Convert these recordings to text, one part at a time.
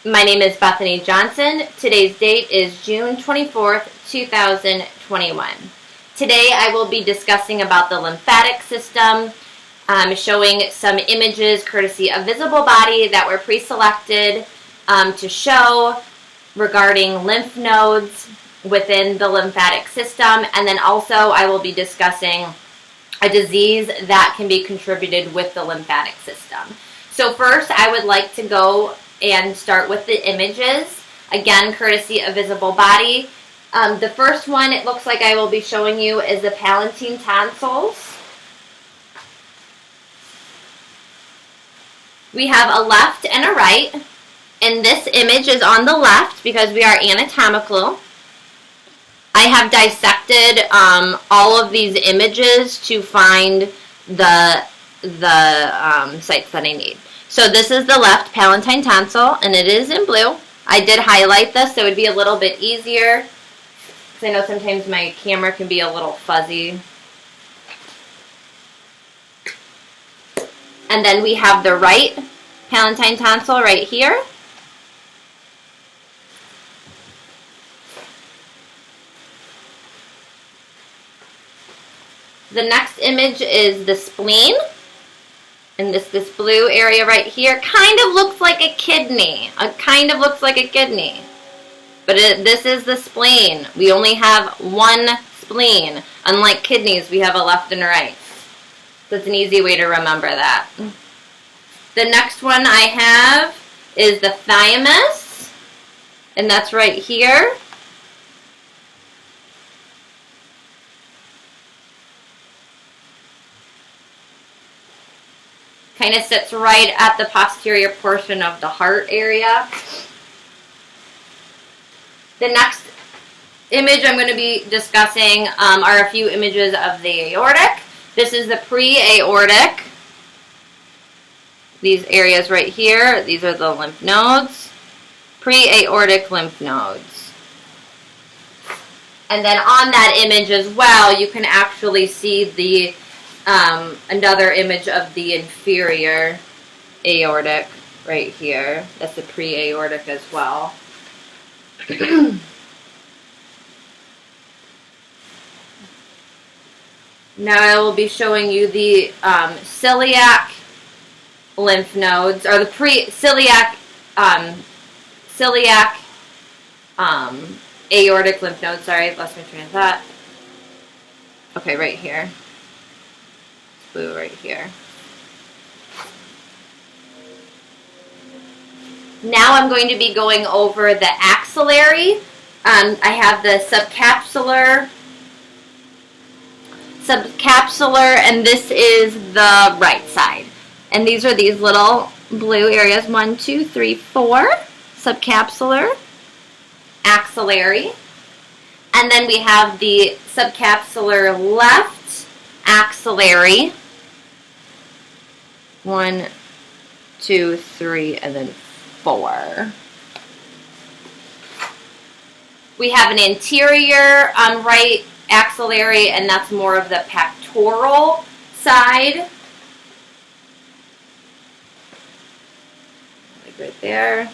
My name is Bethany Johnson. Today's date is June 24th, 2021. Today I will be discussing about the lymphatic system, showing some images courtesy of Visible Body that were pre-selected to show regarding lymph nodes within the lymphatic system, and then also I will be discussing a disease that can be contributed with the lymphatic system. So first I would like to go and start with the images, again courtesy of Visible Body. The first one, it looks like I will be showing you, is the palatine tonsils. We have a left and a right, and this image is on the left because we are anatomical. I have dissected all of these images to find the sites that I need. So this is the left palatine tonsil, and it is in blue. I did highlight this so it would be a little bit easier, because I know sometimes my camera can be a little fuzzy. And then we have the right palatine tonsil right here. The next image is the spleen. And this blue area right here kind of looks like a kidney. It kind of looks like a kidney. But this is the spleen. We only have one spleen. Unlike kidneys, we have a left and a right. So it's an easy way to remember that. The next one I have is the thymus. And that's right here. Kind of sits right at the posterior portion of the heart area. The next image I'm going to be discussing are a few images of the aortic. This is the pre-aortic. These areas right here, these are the lymph nodes. Pre-aortic lymph nodes. And then on that image as well, you can actually see the another image of the inferior aortic right here. That's the pre-aortic as well. Now I will be showing you the celiac lymph nodes, or the celiac aortic lymph nodes. Sorry, lost my train of thought. Okay, right here. Blue right here. Now I'm going to be going over the axillary. I have the subcapsular, and this is the right side. And these are these little blue areas, 1, 2, 3, 4, subcapsular, axillary. And then we have the subcapsular left axillary. 1, 2, 3, and then 4. We have an anterior right axillary, and that's more of the pectoral side. Like right there.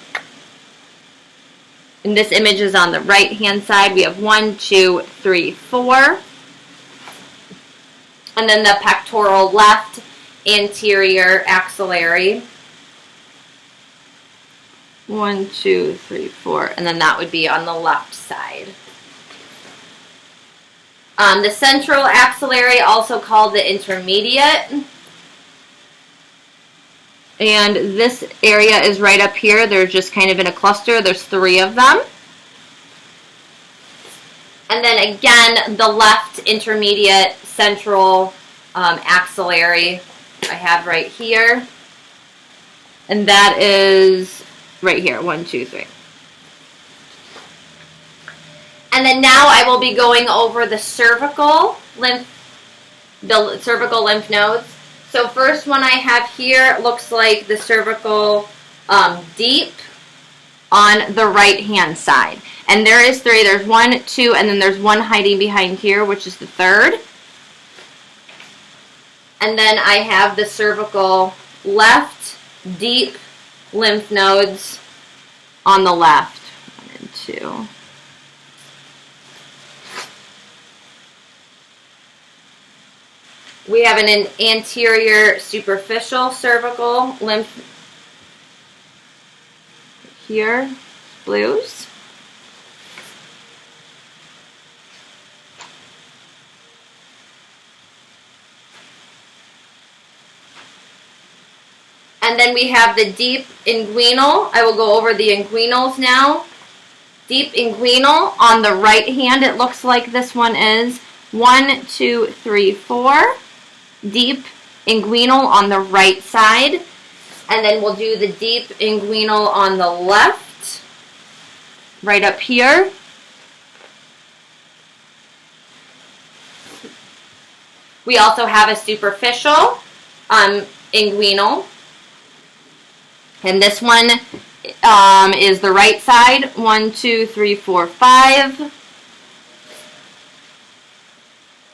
And this image is on the right hand side. We have 1, 2, 3, 4. And then the pectoral left anterior axillary. 1, 2, 3, 4. And then that would be on the left side. The central axillary, also called the intermediate. And this area is right up here. They're just kind of in a cluster. There's 3 of them. And then again, the left intermediate central axillary I have right here. And that is right here, 1, 2, 3. And then now I will be going over the cervical lymph nodes. So first one I have here looks like the cervical deep on the right hand side. And there is 3. There's 1, 2, and then there's 1 hiding behind here, which is the 3rd. And then I have the cervical left deep lymph nodes on the left. 1 and 2. We have an anterior superficial cervical lymph here, blues. And then we have the deep inguinal. I will go over the inguinals now. Deep inguinal on the right hand, it looks like this one is 1, 2, 3, 4. Deep inguinal on the right side. And then we'll do the deep inguinal on the left, right up here. We also have a superficial inguinal. And this one is the right side. 1, 2, 3, 4, 5.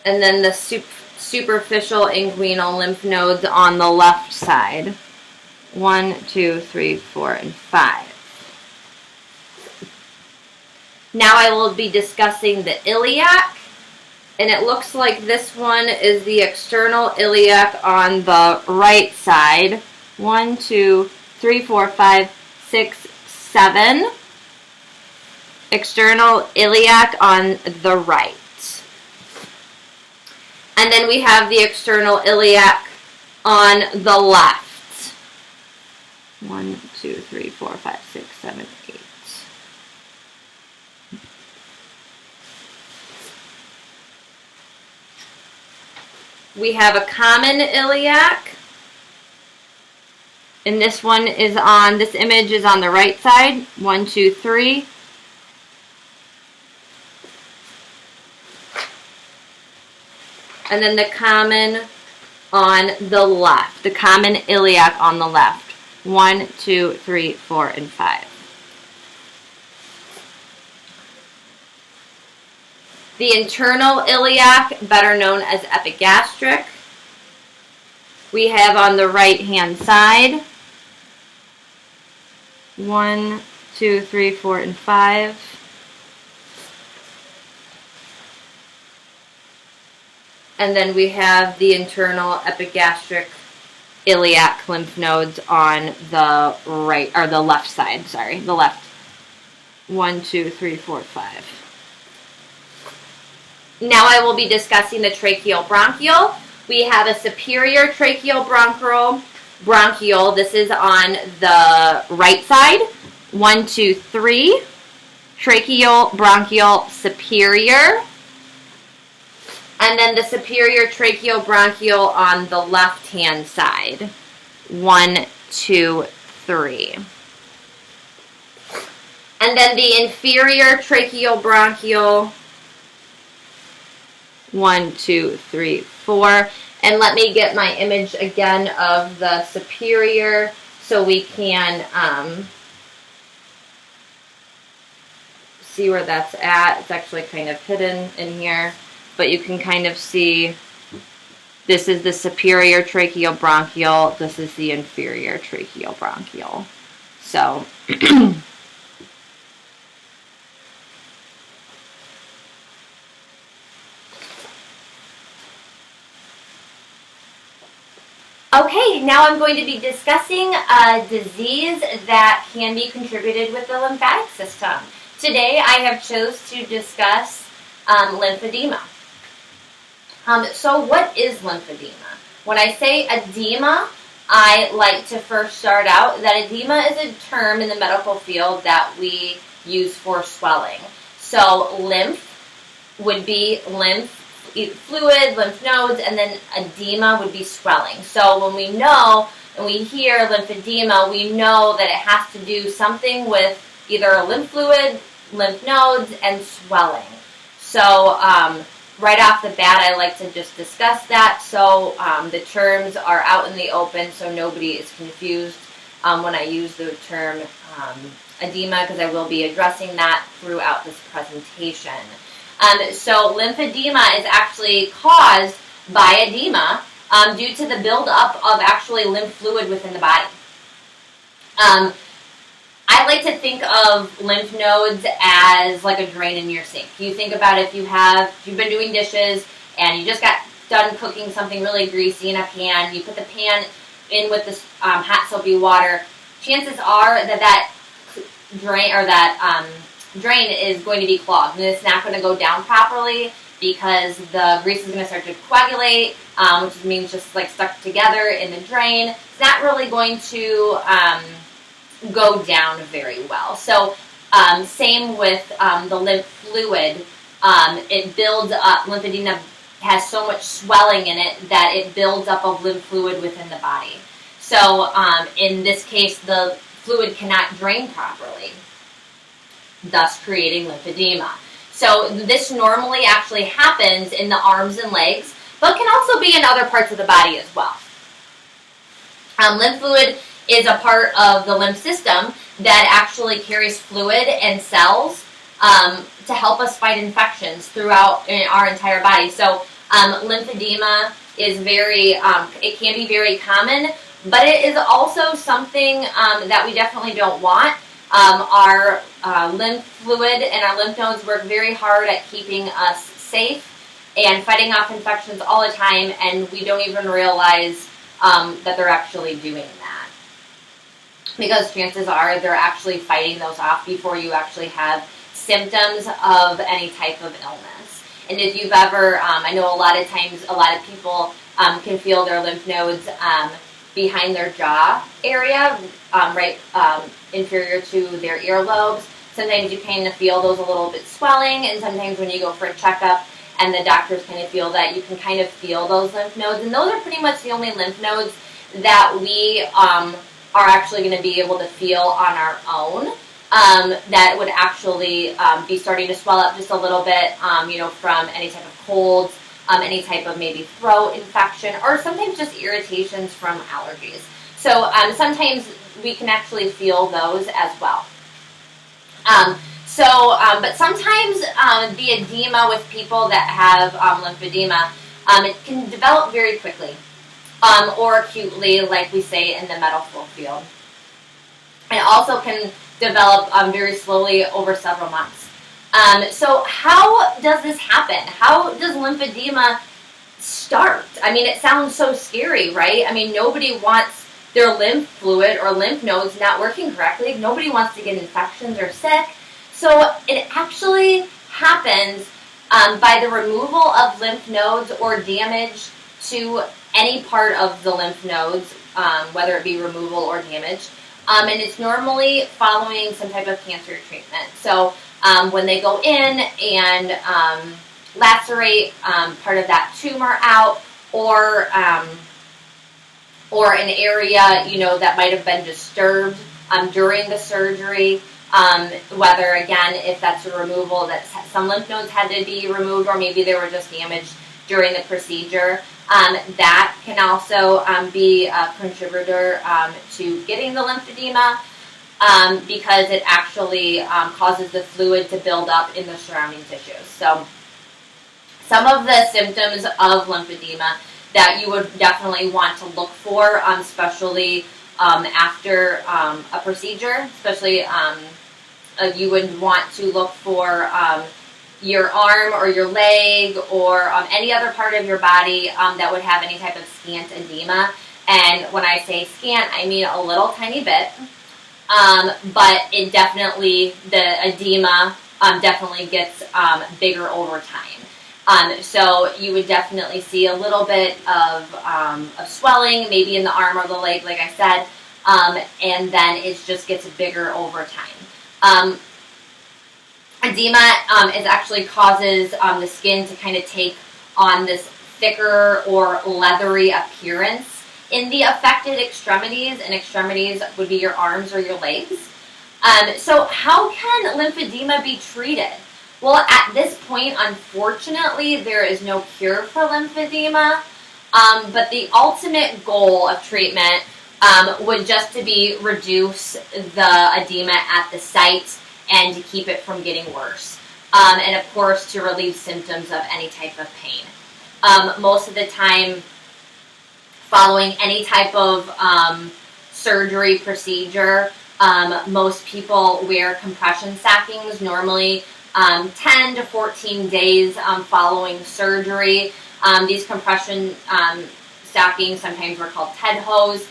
And then the superficial inguinal lymph nodes on the left side. 1, 2, 3, 4, and 5. Now I will be discussing the iliac. And it looks like this one is the external iliac on the right side. 1, 2, 3, 4, 5, 6, 7. External iliac on the right. And then we have the external iliac on the left. 1, 2, 3, 4, 5, 6, 7, 8. We have a common iliac. And this one is on, this image is on the right side. 1, 2, 3. And then the common on the left. The common iliac on the left. 1, 2, 3, 4, and 5. The internal iliac, better known as epigastric, we have on the right hand side. 1, 2, 3, 4, and 5. And then we have the internal epigastric iliac lymph nodes on the right, or the left side, sorry, the left. 1, 2, 3, 4, 5. Now I will be discussing the tracheobronchial. We have a superior tracheobronchial. This is on the right side. 1, 2, 3. Tracheobronchial superior. And then the superior tracheobronchial on the left-hand side. 1, 2, 3. And then the inferior tracheobronchial. 1, 2, 3, 4. And let me get my image again of the superior so we can see where that's at. It's actually kind of hidden in here, but you can kind of see this is the superior tracheobronchial, this is the inferior tracheobronchial. So okay, now I'm going to be discussing a disease that can be contributed with the lymphatic system. Today I have chose to discuss lymphedema. So what is lymphedema? When I say edema, I like to first start out that edema is a term in the medical field that we use for swelling. So lymph would be lymph fluid, lymph nodes, and then edema would be swelling. So when we know and we hear lymphedema, we know that it has to do something with either a lymph fluid, lymph nodes, and swelling. So right off the bat, I like to just discuss that so the terms are out in the open so nobody is confused when I use the term edema, because I will be addressing that throughout this presentation. So lymphedema is actually caused by edema due to the buildup of actually lymph fluid within the body. I I like to think of lymph nodes as like a drain in your sink. You think about if you've been doing dishes and you just got done cooking something really greasy in a pan, you put the pan in with this hot soapy water, chances are that drain or that drain is going to be clogged and it's not going to go down properly because the grease is going to start to coagulate, which means just like stuck together in the drain. It's not really going to go down very well. So same with the lymph fluid. It builds up. Lymphedema has so much swelling in it that it builds up of lymph fluid within the body. So in this case, the fluid cannot drain properly, thus creating lymphedema. So this normally actually happens in the arms and legs, but can also be in other parts of the body as well. Lymph fluid is a part of the lymph system that actually carries fluid and cells to help us fight infections throughout our entire body. So lymphedema is it can be very common, but it is also something that we definitely don't want. Our lymph fluid and our lymph nodes work very hard at keeping us safe and fighting off infections all the time, and we don't even realize that they're actually doing that. Because chances are they're actually fighting those off before you actually have symptoms of any type of illness. And if you've ever, I know a lot of times a lot of people can feel their lymph nodes behind their jaw area, right inferior to their earlobes. Sometimes you kind of feel those a little bit swelling, and sometimes when you go for a checkup and the doctors kind of feel that, you can kind of feel those lymph nodes. And those are pretty much the only lymph nodes that we are actually going to be able to feel on our own. That would actually be starting to swell up just a little bit, from any type of colds, any type of maybe throat infection, or sometimes just irritations from allergies. So sometimes we can actually feel those as well. But sometimes the edema with people that have lymphedema, it can develop very quickly or acutely, like we say in the medical field. It also can develop very slowly over several months. So how does this happen? How does lymphedema start? I mean, it sounds so scary, right? I mean, nobody wants their lymph fluid or lymph nodes not working correctly. Nobody wants to get infections or sick. So it actually happens by the removal of lymph nodes or damage to any part of the lymph nodes, whether it be removal or damage. And it's normally following some type of cancer treatment. So when they go in and lacerate part of that tumor out, or an area, that might have been disturbed during the surgery, whether, again, if that's a removal, that some lymph nodes had to be removed, or maybe they were just damaged during the procedure. That can also be a contributor to getting the lymphedema because it actually causes the fluid to build up in the surrounding tissues. So some of the symptoms of lymphedema that you would definitely want to look for, especially after a procedure, especially you would want to look for your arm or your leg or any other part of your body that would have any type of scant edema. And when I say scant, I mean a little tiny bit, but it definitely, the edema definitely gets bigger over time. So you would definitely see a little bit of swelling, maybe in the arm or the leg, like I said, and then it just gets bigger over time. Edema actually causes the skin to kind of take on this thicker or leathery appearance in the affected extremities, and extremities would be your arms or your legs. So how can lymphedema be treated? Well, at this point, unfortunately, there is no cure for lymphedema, but the ultimate goal of treatment would just to be reduce the edema at the site and to keep it from getting worse. And of course, to relieve symptoms of any type of pain. Most of the time, following any type of surgery procedure, Most people wear compression stockings normally 10 to 14 days following surgery. These compression stockings, sometimes we're called TED hose,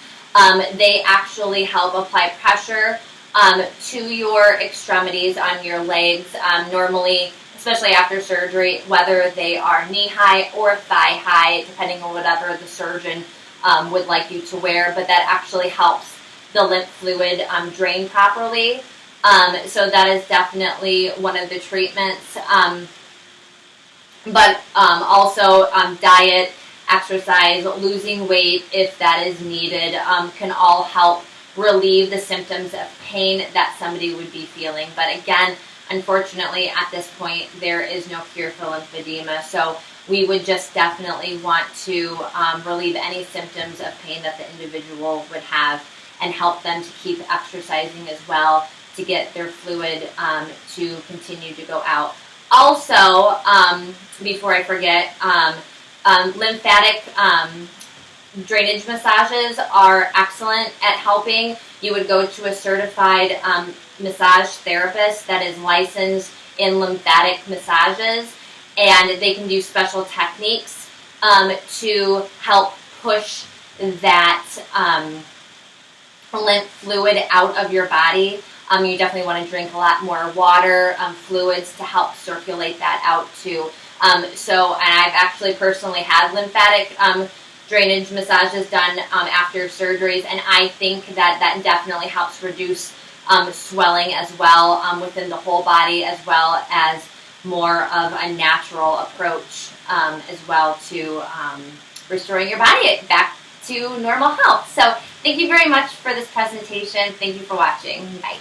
they actually help apply pressure to your extremities on your legs, normally, especially after surgery, whether they are knee-high or thigh-high, depending on whatever the surgeon would like you to wear, but that actually helps the lymph fluid drain properly. So that is definitely one of the treatments. But also diet, exercise, losing weight if that is needed can all help relieve the symptoms of pain that somebody would be feeling. But again, unfortunately, at this point, there is no cure for lymphedema. So we would just definitely want to relieve any symptoms of pain that the individual would have and help them to keep exercising as well to get their fluid to continue to go out. Also, before I forget, lymphatic drainage massages are excellent at helping. You would go to a certified massage therapist that is licensed in lymphatic massages, and they can do special techniques to help push that lymph fluid out of your body. You definitely want to drink a lot more water, fluids to help circulate that out too. So, and I've actually personally had lymphatic drainage massages done after surgeries, and I think that that definitely helps reduce swelling as well within the whole body, as well as more of a natural approach as well to restoring your body back to normal health. So thank you very much for this presentation. Thank you for watching. Bye.